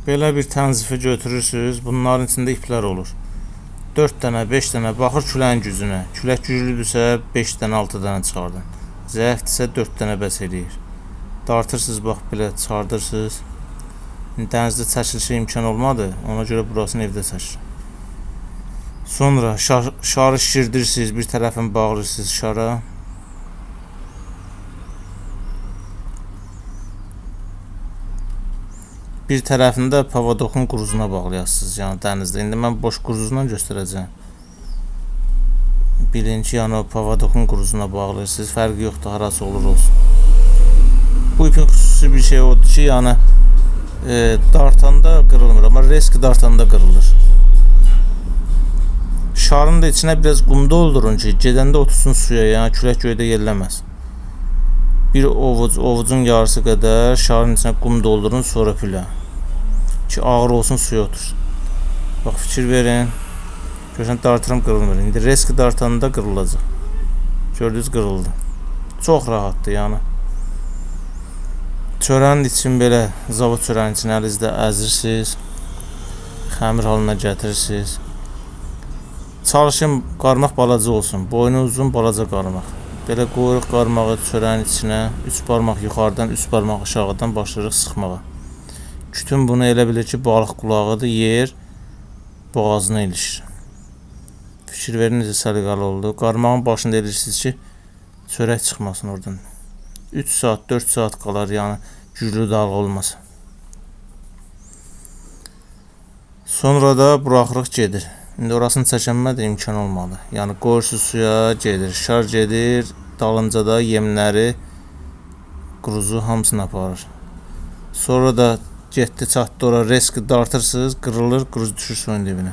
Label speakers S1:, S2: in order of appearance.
S1: Belə bir tənzifi götürürsünüz. Bunların içində iplər olur. 4 dənə, 5 dənə baxır küləyin gücünə. Külək güclüdürsə 5 dənə, 6 dənə çıxardın. Zəifdirsə 4 dənə bəs eləyir. Dartırsınız, bax belə çıxardırsınız. Dənizdə çəkilişə imkan olmadı. Ona görə burasını evdə çəkir. Sonra şarı şişirdirsiniz. Bir tərəfini bağlayırsınız şara. Bir tərəfini də pavadokun quruzuna bağlayasınız, yəni dənizdə. İndi mən boş quruzundan göstərəcəm. Birinci yəni o pavadokun quruzuna bağlayırsınız. Fərqi yoxdur, harası olur olsun. Bu ipin xüsusi bir şey odur ki, yəni dartanda qırılmır, amma reski dartanda qırılır. Şarın da içinə biraz qum doldurun ki, gedəndə otursun suya, yəni külək göydə yerləməz. Bir ovucun yarısı qədər şarın içinə qum doldurun, sonra pilə. Ki ağır olsun, suya otursun. Bax, fikir verin. Görürsən, dartırım, qırılmır. İndi reski dartanda qırılacaq. Gördünüz, qırıldı. Çox rahatdır, yəni. Çörənin için belə, zavod çörənin için əlinizdə əzirsiniz. Xəmir halına gətirirsiniz. Çalışın, qarmaq balaca olsun. Boynu uzun, balaca qarmaq. Belə qoyuruq qarmağı çörənin içinə. 3 parmaq yuxarıdan, 3 parmaq aşağıdan başlayırıq sıxmağa. Kütün bunu elə bilir ki, balıq qulağıdır, yer boğazına ilişir. Fikir verin, necə səliqəli oldu. Qarmağın başında eləyirsiniz ki, çörək çıxmasın oradan. 3 saat, 4 saat qalar, yəni güclü dalğa olmaz. Sonra da buraxırıq gedir. İndi orasını çəkənmədə imkan olmadı. Yəni qoyursunuz suya, gedir. Şar gedir, dalınca da yemləri, quruzu hamısını aparır. Sonra da getdi, çatdı ora, reski dartırsınız, qırılır, quruz düşür suyun dibinə.